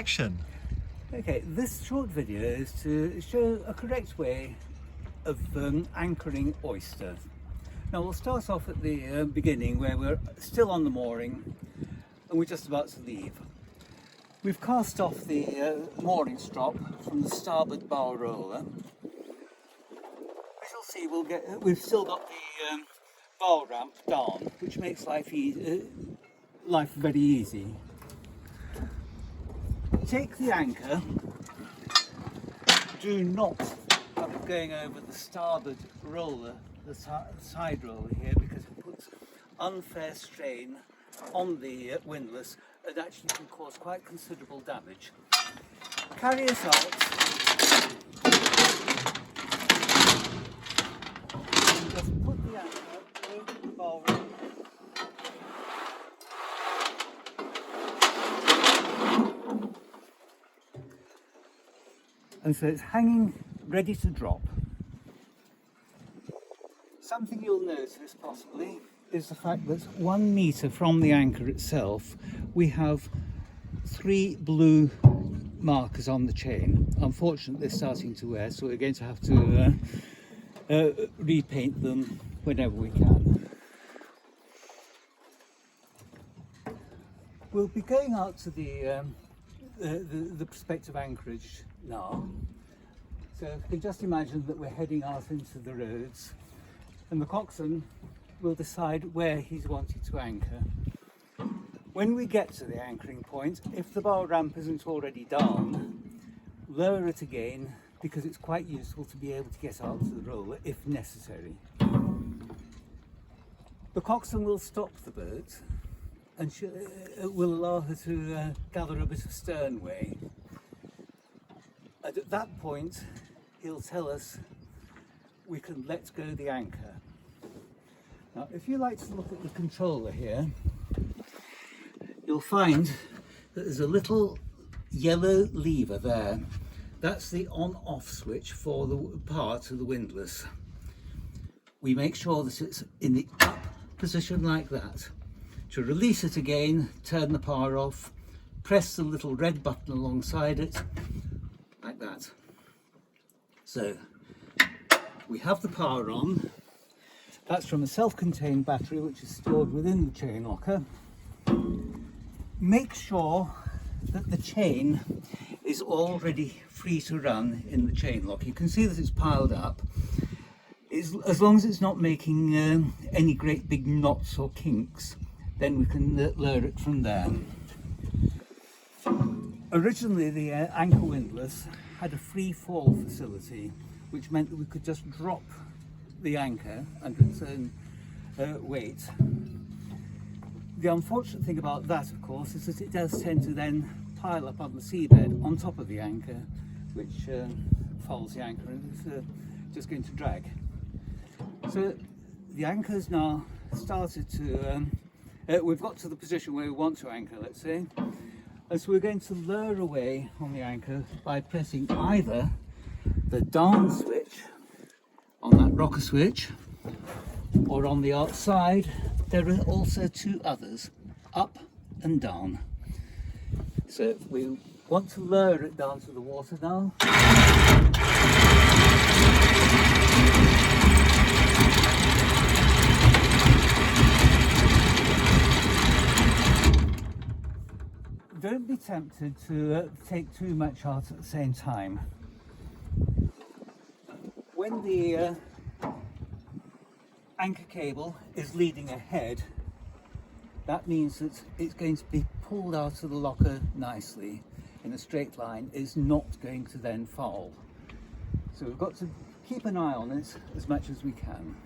Action. Okay, this short video is to show a correct way of anchoring oyster. Now we'll start off at the beginning where we're still on the mooring and we're just about to leave. We've cast off the mooring strop from the starboard bow roller. As you'll see, we've still got the bow ramp down, which makes life very easy. Take the anchor. Do not have going over the starboard roller, the side roller here, because it puts unfair strain on the windlass and actually can cause quite considerable damage. Carry us out. And just put the anchor over the bow ramp. And so it's hanging ready to drop. Something you'll notice possibly is the fact that 1 metre from the anchor itself we have 3 blue markers on the chain. Unfortunately they're starting to wear, so we're going to have to repaint them whenever we can. We'll be going out to the prospective anchorage now. So if you can just imagine that we're heading out into the roads and the coxswain will decide where he's wanted to anchor. When we get to the anchoring point, if the bow ramp isn't already down, lower it again, because it's quite useful to be able to get out to the roller if necessary. The coxswain will stop the boat and will allow her to gather a bit of sternway. And at that point, he'll tell us we can let go the anchor. Now, if you like to look at the controller here, you'll find that there's a little yellow lever there. That's the on-off switch for the part of the windlass. We make sure that it's in the up position like that. To release it again, turn the power off, press the little red button alongside it, like that. So we have the power on. That's from a self-contained battery which is stored within the chain locker. Make sure that the chain is already free to run in the chain lock. You can see that it's piled up. As long as it's not making any great big knots or kinks, then we can lower it from there. Originally the anchor windlass had a free fall facility, which meant that we could just drop the anchor under its own weight. The unfortunate thing about that, of course, is that it does tend to then pile up on the seabed on top of the anchor, which folds the anchor and is just going to drag. So the anchor's now started to, we've got to the position where we want to anchor, let's say, and so we're going to lower away on the anchor by pressing either the down switch on that rocker switch, or on the outside there are also 2 others, up and down. So we want to lower it down to the water now. Don't be tempted to take too much out at the same time. When the anchor cable is leading ahead, that means that it's going to be pulled out of the locker nicely in a straight line. It's not going to then foul. So we've got to keep an eye on it as much as we can.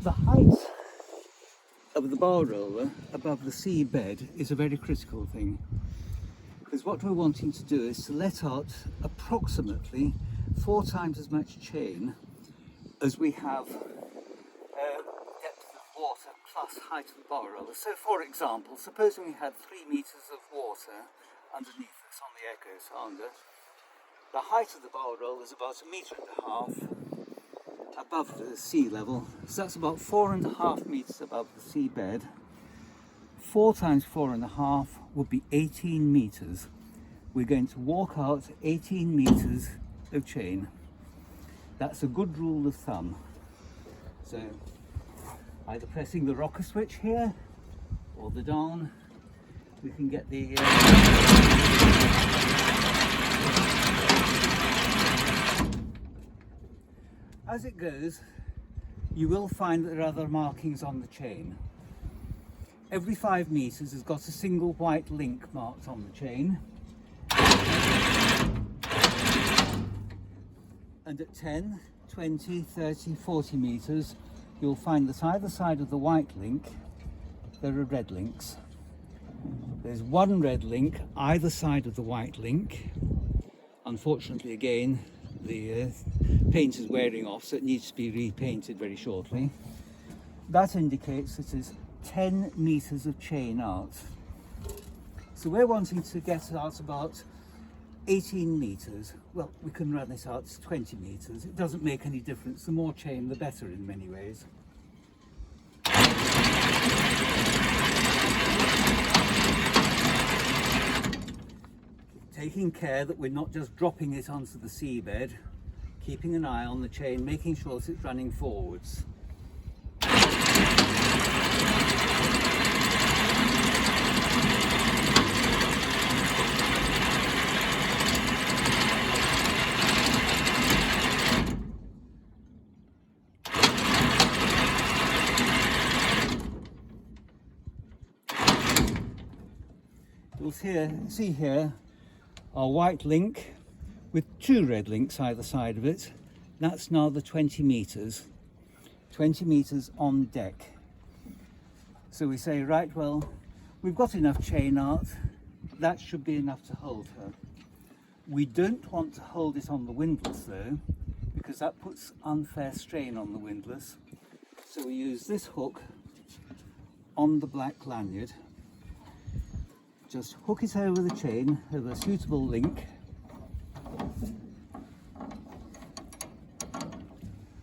The height of the bow roller above the seabed is a very critical thing, because what we're wanting to do is to let out approximately 4 times as much chain as we have depth of water plus height of the bow roller. So for example, supposing we had 3 metres of water underneath us on the echo sounder, the height of the bow roller is about 1.5 metres above the sea level, so that's about 4.5 metres above the seabed. 4 times 4.5 would be 18 meters. We're going to walk out 18 meters of chain. That's a good rule of thumb. So either pressing the rocker switch here or the down, we can get the as it goes, you will find that there are other markings on the chain. Every 5 meters has got a single white link marked on the chain. And at 10, 20, 30, 40 meters, you'll find that either side of the white link, there are red links. There's one red link either side of the white link. Unfortunately, again, the paint is wearing off, so it needs to be repainted very shortly. That indicates that it's 10 meters of chain out. So we're wanting to get out about 18 meters. Well, we can run it out to 20 meters. It doesn't make any difference. The more chain, the better in many ways. Taking care that we're not just dropping it onto the seabed, keeping an eye on the chain, making sure that it's running forwards. You'll see here our white link with 2 red links either side of it. That's now the 20 meters on deck. So we say, right, well, we've got enough chain out, that should be enough to hold her. We don't want to hold it on the windlass though, because that puts unfair strain on the windlass. So we use this hook on the black lanyard. Just hook it over the chain with a suitable link,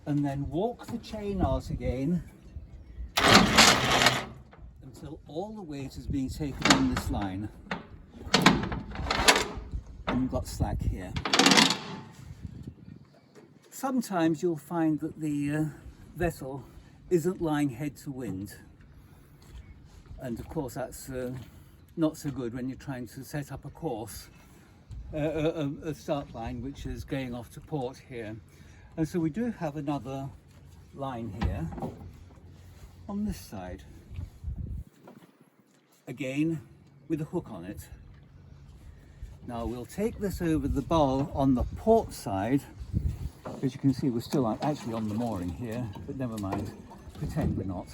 and then walk the chain out again until all the weight is being taken on this line. And you've got slack here. Sometimes you'll find that the vessel isn't lying head to wind, and of course that's not so good when you're trying to set up a course, a start line which is going off to port here. And so we do have another line here on this side, again with a hook on it. Now we'll take this over the bow on the port side. As you can see, we're still actually on the mooring here, but never mind, pretend we're not.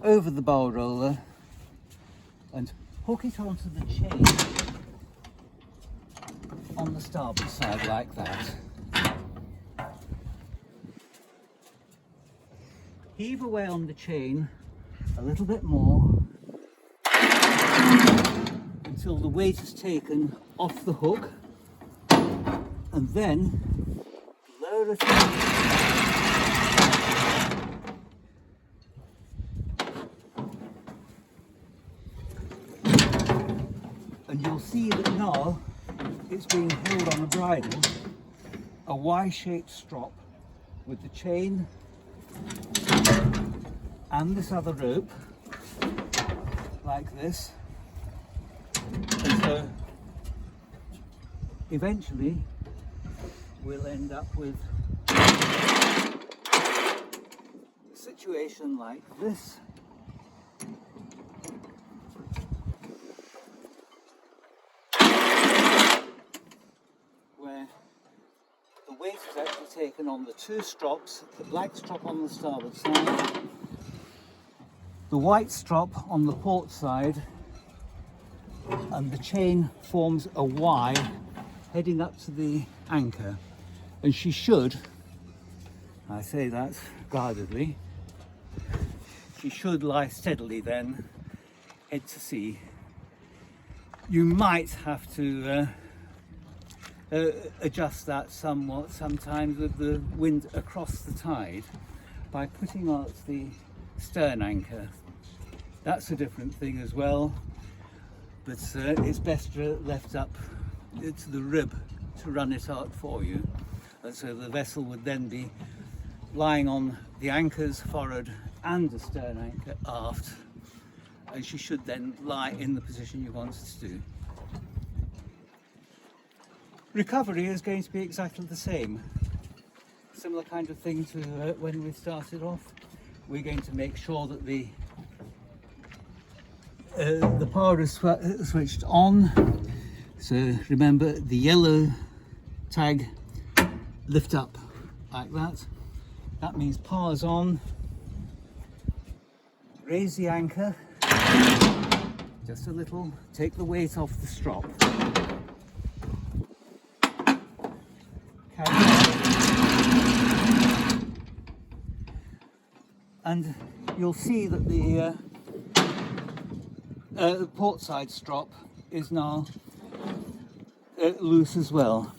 Over the bow roller and hook it onto the chain on the starboard side like that. Heave away on the chain a little bit more until the weight is taken off the hook, and then lower it and you'll see that now it's being held on a bridle, a Y-shaped strop with the chain and this other rope like this. And so eventually we'll end up with a situation like this. Where the weight is actually taken on the 2 strops, the black strop on the starboard side, the white strop on the port side, and the chain forms a Y heading up to the anchor. And she should, I say that guardedly, she should lie steadily then, head to sea. You might have to adjust that somewhat sometimes with the wind across the tide by putting out the stern anchor That's a different thing as well, but it's best left up to the rib to run it out for you. And so the vessel would then be lying on the anchors forward and the stern anchor aft, and she should then lie in the position you want it to do. Recovery is going to be exactly the same. Similar kind of thing to when we started off. We're going to make sure that the power is switched on. So remember, the yellow tag, lift up like that. That means power's on. Raise the anchor just a little, take the weight off the strop. Carry on. And you'll see that the port side strop is now loose as well.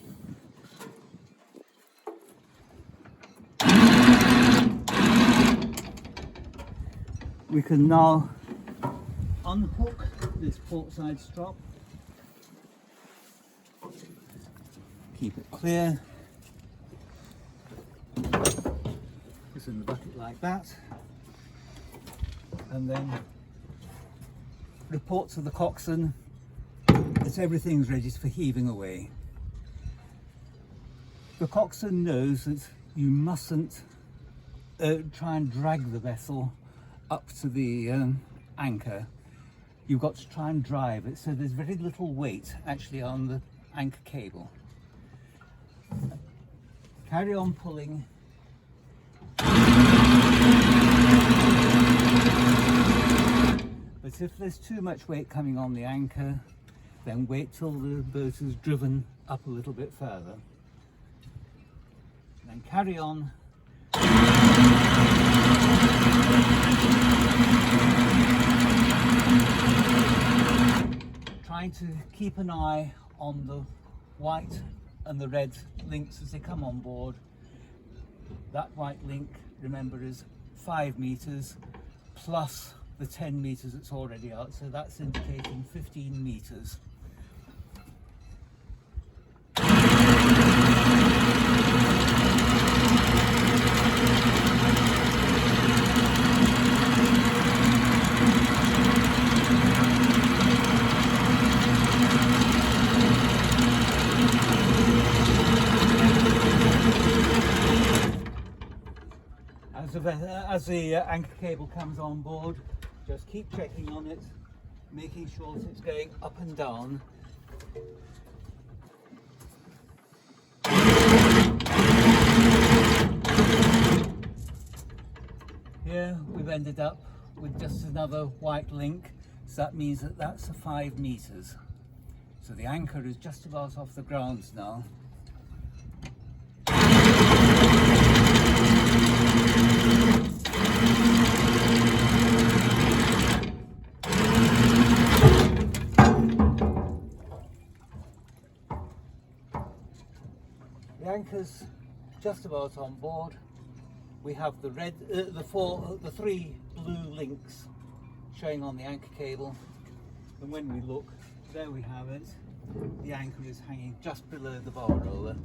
We can now unhook this port side strop, keep it clear, put it in the bucket like that, and then report to the coxswain that everything's ready for heaving away. The coxswain knows that you mustn't try and drag the vessel up to the anchor. You've got to try and drive it, so there's very little weight actually on the anchor cable. Carry on pulling. But if there's too much weight coming on the anchor, then wait till the boat is driven up a little bit further. Then carry on. Trying to keep an eye on the white and the red links as they come on board. That white link, remember, is 5 meters plus the 10 meters that's already out, so that's indicating 15 meters. As the anchor cable comes on board, just keep checking on it, making sure that it's going up and down. Here we've ended up with just another white link, so that means that that's 5 meters. So the anchor is just about off the ground now. The anchor's just about on board. We have the red, the 3 blue links showing on the anchor cable, and when we look, there we have it. The anchor is hanging just below the bow roller.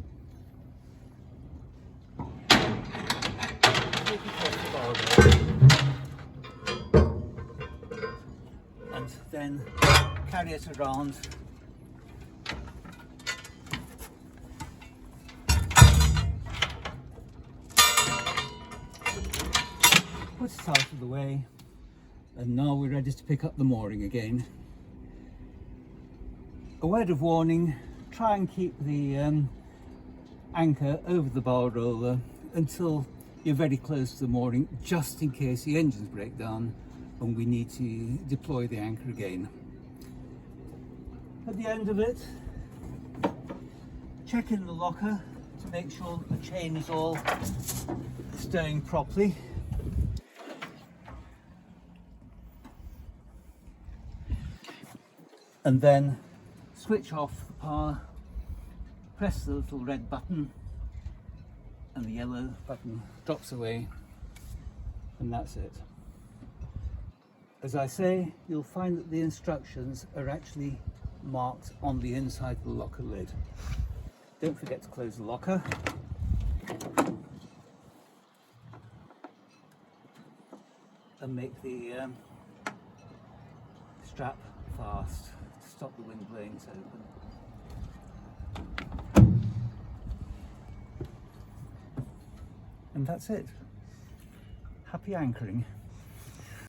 Take it off the bow roller, and then carry it around. Put it out of the way, and now we're ready to pick up the mooring again. A word of warning, try and keep the anchor over the bow roller until you're very close to the mooring, just in case the engines break down and we need to deploy the anchor again. At the end of it, check in the locker to make sure the chain is all staying properly. And then switch off the power, press the little red button, and the yellow button drops away, and that's it. As I say, you'll find that the instructions are actually marked on the inside of the locker lid. Don't forget to close the locker. And make the strap fast to stop the wind blowing it open. And that's it. Happy anchoring.